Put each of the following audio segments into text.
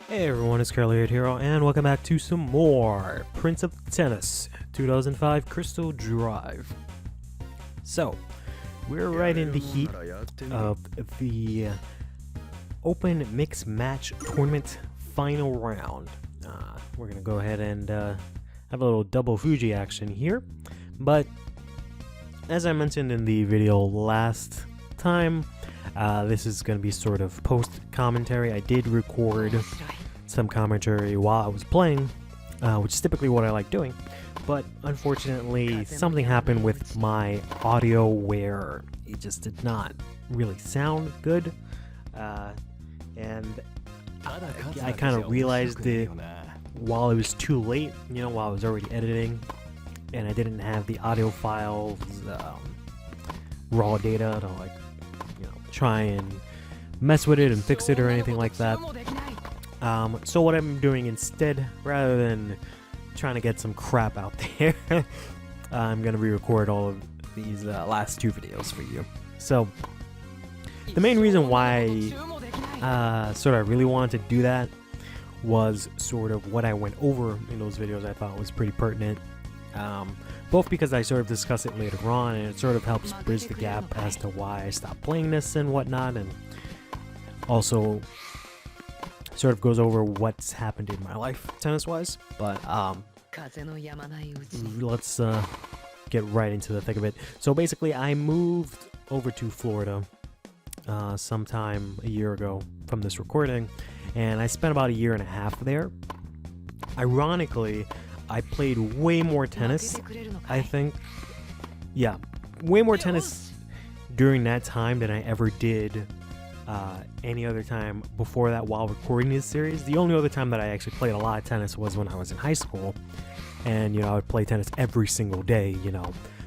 Hey everyone, it's CurlyHairedHero, and welcome back to some more Prince of Tennis 2005 Crystal Drive. So, we're right in the heat of the Open Mixed Match Tournament Final Round. We're going to go ahead and have a little double Fuji action here, but as I mentioned in the video last time, this is going to be sort of post-commentary. I did record some commentary while I was playing, which is typically what I like doing, but unfortunately something happened with my audio where it just did not really sound good, and I kind of realized it while it was too late, while I was already editing, and I didn't have the audio files, raw data to try and mess with it and fix it or anything like that. So what I'm doing instead, rather than trying to get some crap out there, I'm going to re-record all of these last two videos for you. So the main reason why I really wanted to do that was sort of what I went over in those videos. I thought was pretty pertinent, both because I sort of discuss it later on, and it sort of helps bridge the gap as to why I stopped playing this and whatnot, and also sort of goes over what's happened in my life tennis-wise. But let's get right into the thick of it. So basically, I moved over to Florida sometime a year ago from this recording, and I spent about a year and a half there. Ironically, I played way more tennis, I think. Yeah, way more tennis during that time than I ever did any other time before that while recording this series. The only other time that I actually played a lot of tennis was when I was in high school, and I would play tennis every single day.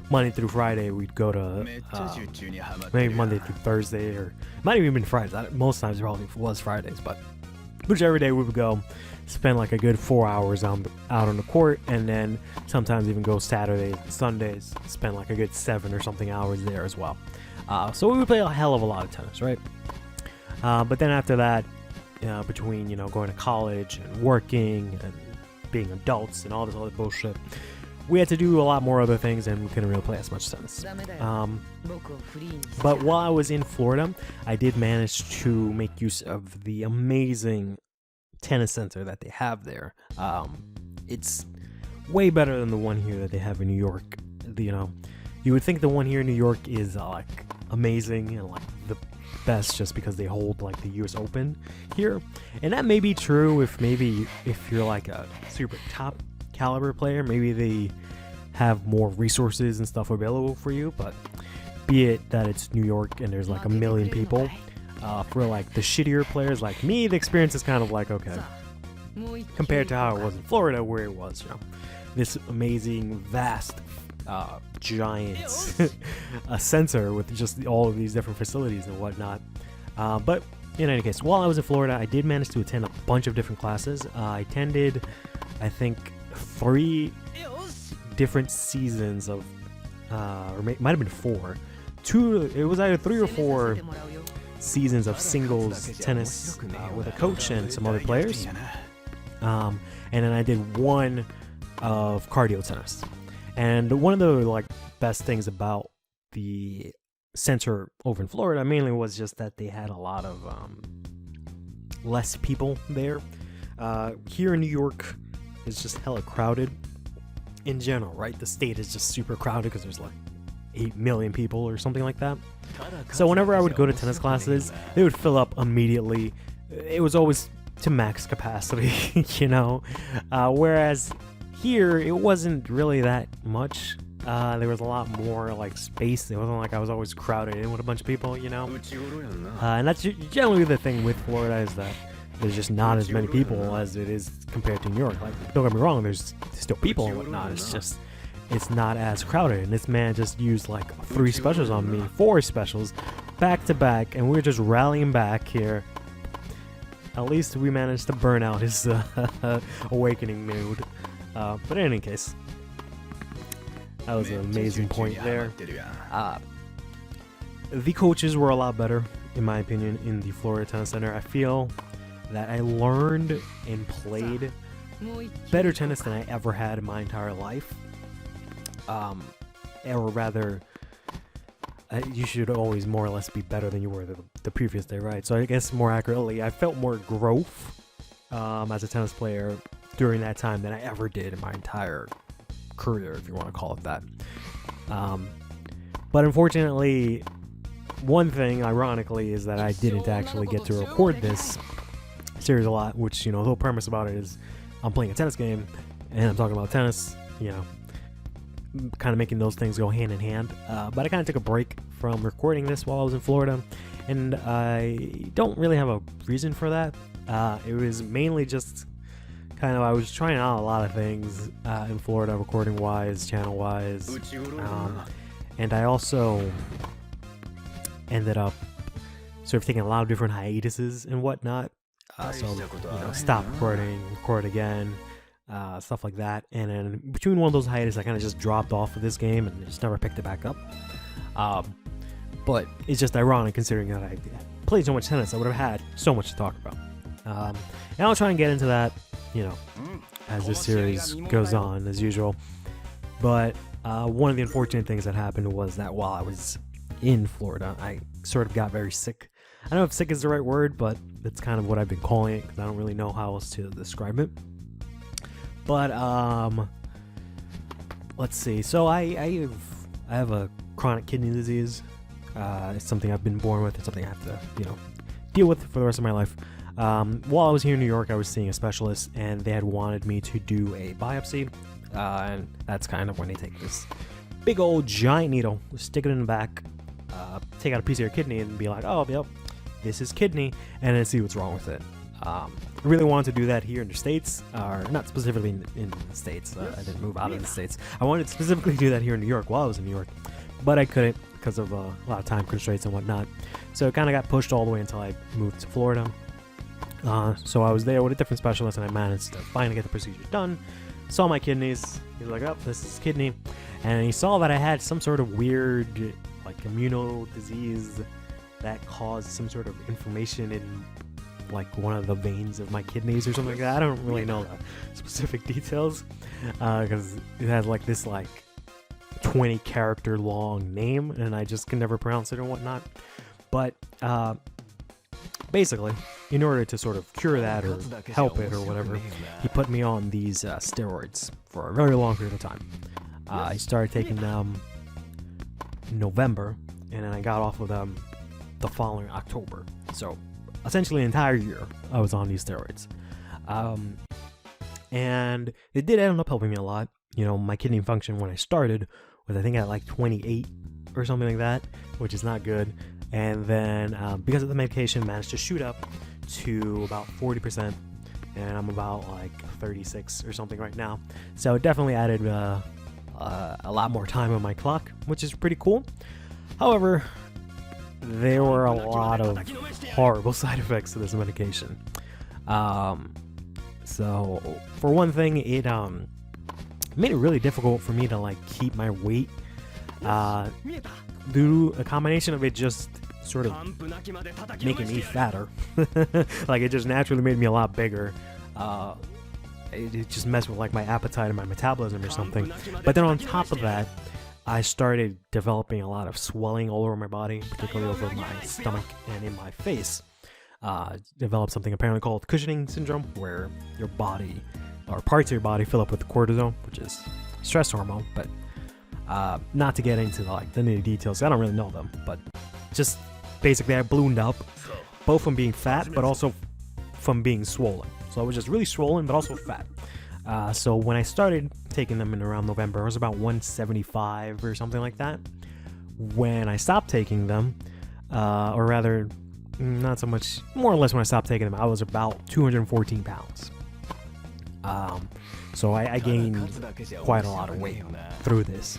Monday through Friday we'd go to maybe Monday through Thursday, or it might have even been Fridays. Most times it probably was Fridays, but whichever day we would go, spend like a good 4 hours out on the court, and then sometimes even go Saturdays and Sundays, spend like a good 7 or something hours there as well. So we would play a hell of a lot of tennis, right? But then after that, between going to college and working and being adults and all this other bullshit, we had to do a lot more other things, and we couldn't really play as much tennis. But while I was in Florida, I did manage to make use of the amazing tennis center that they have there. It's way better than the one here that they have in New York. You would think the one here in New York is like amazing and like the best just because they hold like the US Open here, and that may be true if you're like a super top caliber player, maybe they have more resources and stuff available for you. But be it that it's New York and there's like a million people, for like the shittier players like me, the experience is kind of like okay compared to how it was in Florida, where it was this amazing vast giant a center with just all of these different facilities and whatnot. But in any case, while I was in Florida, I did manage to attend a bunch of different classes. I attended, I think, 3 different seasons of, or might have been 4. It was either 3 or 4 seasons of singles tennis with a coach and some other players. And then I did 1 of cardio tennis. And one of the best things about the center over in Florida mainly was just that they had a lot of less people there. Here in New York, it's just hella crowded in general, right? The state is just super crowded because there's like 8 million people or something like that. So whenever I would go to tennis classes, they would fill up immediately. It was always to max capacity, whereas here, it wasn't really that much. There was a lot more space. It wasn't like I was always crowded in with a bunch of people, and that's generally the thing with Florida, is that there's just not as many people as it is compared to New York. Don't get me wrong, there's still people and whatnot. It's not as crowded. And this man just used 3 specials on me, 4 specials, back to back, and we were just rallying back here. At least we managed to burn out his awakening mood. But in any case, that was an amazing point there. The coaches were a lot better, in my opinion, in the Florida Tennis Center. I feel that I learned and played better tennis than I ever had in my entire life. Or rather, you should always more or less be better than you were the previous day, right? So I guess more accurately, I felt more growth as a tennis player during that time than I ever did in my entire career, if you want to call it that. But unfortunately, one thing, ironically, is that I didn't actually get to record this series a lot, which, you know, the whole premise about it is I'm playing a tennis game and I'm talking about tennis, you know, kind of making those things go hand in hand. But I kind of took a break from recording this while I was in Florida, and I don't really have a reason for that. It was mainly just kind of, I was trying out a lot of things in Florida, recording wise, channel wise, and I also ended up sort of taking a lot of different hiatuses and whatnot. So, you know, stop recording, record again, stuff like that. And then between one of those hiatuses, I kind of just dropped off of this game and just never picked it back up. But it's just ironic considering that I played so much tennis, I would have had so much to talk about. And I'll try and get into that, you know, as this series goes on, as usual. But one of the unfortunate things that happened was that while I was in Florida, I sort of got very sick. I don't know if sick is the right word, but that's kind of what I've been calling it because I don't really know how else to describe it. But let's see. So I have a chronic kidney disease. It's something I've been born with. It's something I have to, you know, deal with for the rest of my life. While I was here in New York, I was seeing a specialist, and they had wanted me to do a biopsy. And that's kind of when they take this big old giant needle, stick it in the back, take out a piece of your kidney, and be like, oh, yep, this is kidney, and then see what's wrong with it. I really wanted to do that here in the States, or not specifically in the States. I didn't move out of the States. I wanted to specifically do that here in New York while I was in New York, but I couldn't because of a lot of time constraints and whatnot. So it kind of got pushed all the way until I moved to Florida. So I was there with a different specialist, and I managed to finally get the procedure done. Saw my kidneys. He's like, oh, this is kidney. And he saw that I had some sort of weird, like, immuno disease that caused some sort of inflammation in, like, one of the veins of my kidneys or something like that. I don't really know the specific details because it has, like, this, like, 20-character long name, and I just can never pronounce it and whatnot. But basically, in order to sort of cure that or help it or whatever, he put me on these steroids for a very long period of time. I started taking them in November, and then I got off of them the following October. So essentially an entire year I was on these steroids. And it did end up helping me a lot. You know, my kidney function when I started was, I think, at like 28 or something like that, which is not good. And then because of the medication, managed to shoot up to about 40%, and I'm about like 36 or something right now. So it definitely added a lot more time on my clock, which is pretty cool. However, there were a lot of horrible side effects to this medication. So for one thing, it made it really difficult for me to like keep my weight. Due a combination of it just sort of making me fatter. Like, it just naturally made me a lot bigger. It just messed with like my appetite and my metabolism or something. But then on top of that, I started developing a lot of swelling all over my body, particularly over my stomach and in my face. Developed something apparently called cushioning syndrome, where your body, or parts of your body, fill up with cortisol, which is stress hormone. But not to get into like the nitty details, I don't really know them, but just basically I ballooned up, both from being fat, but also from being swollen. So I was just really swollen, but also fat. So when I started taking them in around November, I was about 175 or something like that. When I stopped taking them, or rather, not so much, more or less when I stopped taking them, I was about 214 pounds. So I gained quite a lot of weight through this.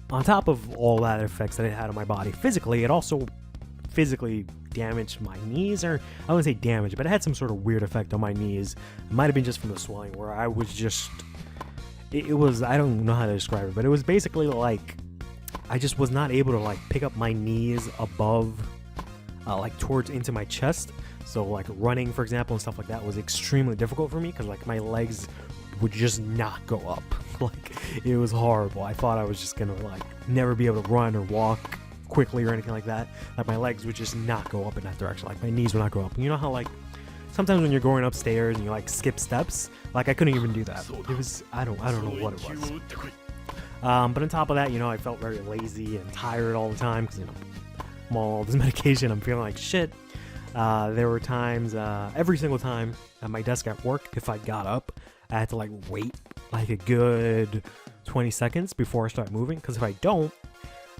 On top of all that effects that it had on my body physically, it also physically damaged my knees, or I wouldn't say damage, but it had some sort of weird effect on my knees. It might have been just from the swelling, where I was just, it was, I don't know how to describe it, but it was basically like, I just was not able to like pick up my knees above, like towards into my chest. So like running, for example, and stuff like that was extremely difficult for me because like my legs would just not go up. Like it was horrible. I thought I was just gonna like never be able to run or walk quickly or anything like that. Like my legs would just not go up in that direction. Like my knees would not go up. And you know how like sometimes when you're going upstairs and you like skip steps, like I couldn't even do that. It was I don't know what it was. But on top of that, you know, I felt very lazy and tired all the time because, you know, I'm on all this medication. I'm feeling like shit. There were times, every single time at my desk at work, if I got up, I had to like wait like a good 20 seconds before I start moving. Because if I don't,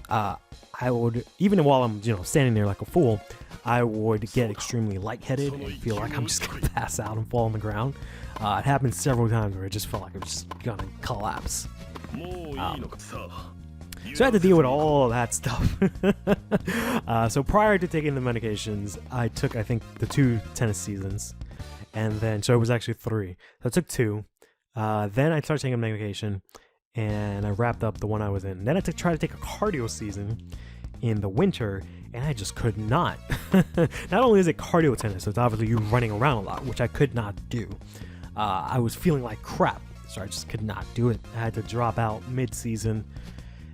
I would, even while I'm, you know, standing there like a fool, I would get extremely lightheaded and feel like I'm just gonna pass out and fall on the ground. It happened several times where I just felt like I was just gonna collapse. So I had to deal with all of that stuff. So prior to taking the medications, I took, I think, the 2 tennis seasons. And then, so it was actually 3. So I took 2. Then I started taking a medication, and I wrapped up the one I was in. Then I tried to take a cardio season in the winter, and I just could not. Not only is it cardio tennis, so it's obviously you running around a lot, which I could not do. I was feeling like crap, so I just could not do it. I had to drop out mid-season,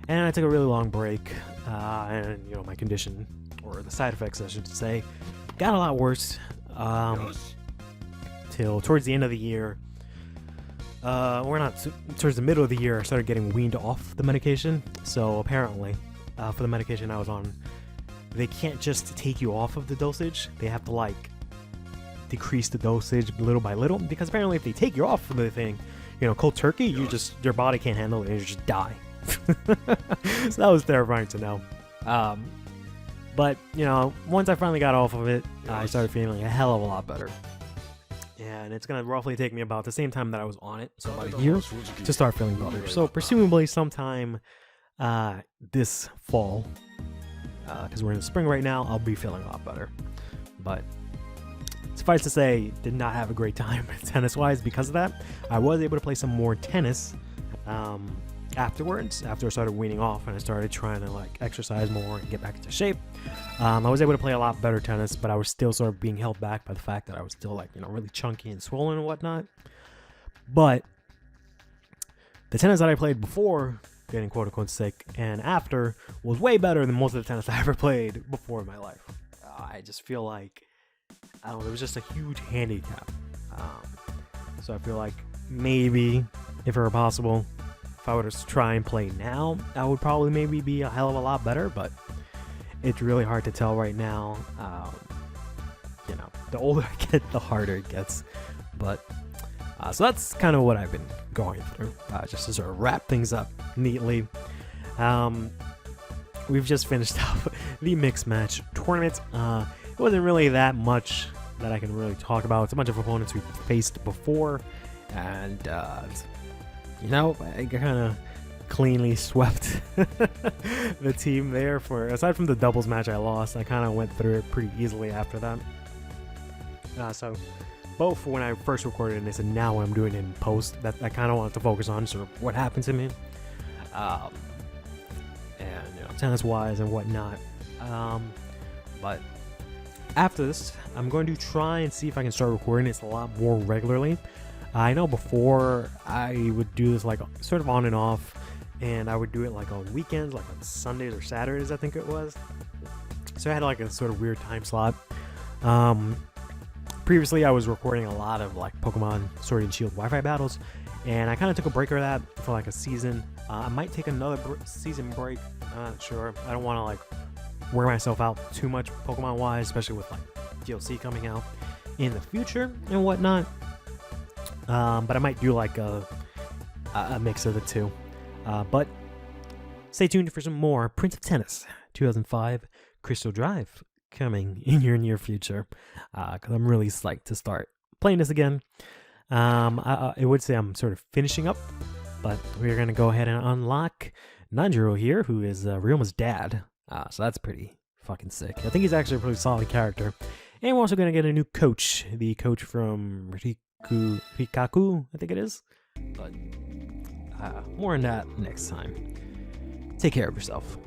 and I took a really long break, and you know, my condition, or the side effects I should say, got a lot worse till towards the end of the year. Towards the middle of the year, I started getting weaned off the medication. So apparently, for the medication I was on, they can't just take you off of the dosage. They have to like decrease the dosage little by little, because apparently if they take you off of the thing, you know, cold turkey, your body can't handle it and you just die. So that was terrifying to know. But you know, once I finally got off of it, I started feeling a hell of a lot better. And it's gonna roughly take me about the same time that I was on it, so about a year, to start feeling better. So presumably sometime this fall, because we're in the spring right now, I'll be feeling a lot better. But suffice to say, did not have a great time tennis-wise because of that. I was able to play some more tennis afterwards, after I started weaning off and I started trying to like exercise more and get back into shape. I was able to play a lot better tennis, but I was still sort of being held back by the fact that I was still like, you know, really chunky and swollen and whatnot. But the tennis that I played before getting quote unquote sick and after was way better than most of the tennis I ever played before in my life. I just feel like, I don't know, there was just a huge handicap. So I feel like maybe, if it were possible, if I were to try and play now, I would probably maybe be a hell of a lot better, but it's really hard to tell right now. You know, the older I get, the harder it gets. But, so that's kind of what I've been going through, just to sort of wrap things up neatly. We've just finished up the mixed match tournament. It wasn't really that much that I can really talk about. It's a bunch of opponents we faced before, and you know, I kind of cleanly swept the team there. For aside from the doubles match I lost, I kind of went through it pretty easily after that. So both when I first recorded this and now when I'm doing it in post, that I kind of want to focus on sort of what happened to me, and you know, tennis wise and whatnot. But after this, I'm going to try and see if I can start recording this a lot more regularly. I know before I would do this like sort of on and off, and I would do it like on weekends, like on Sundays or Saturdays, I think it was. So I had like a sort of weird time slot. Previously, I was recording a lot of like Pokemon Sword and Shield Wi-Fi battles, and I kind of took a break of that for like a season. I might take another season break. I'm not sure. I don't want to like wear myself out too much Pokemon-wise, especially with like DLC coming out in the future and whatnot. But I might do like a mix of the two. But stay tuned for some more Prince of Tennis 2005 Crystal Drive coming in your near future. Because I'm really psyched to start playing this again. I would say I'm sort of finishing up, but we're going to go ahead and unlock Nanjiro here, who is Ryuma's dad. So that's pretty fucking sick. I think he's actually a pretty solid character. And we're also going to get a new coach. The coach from Rikaku, I think it is. But more on that next time. Take care of yourself.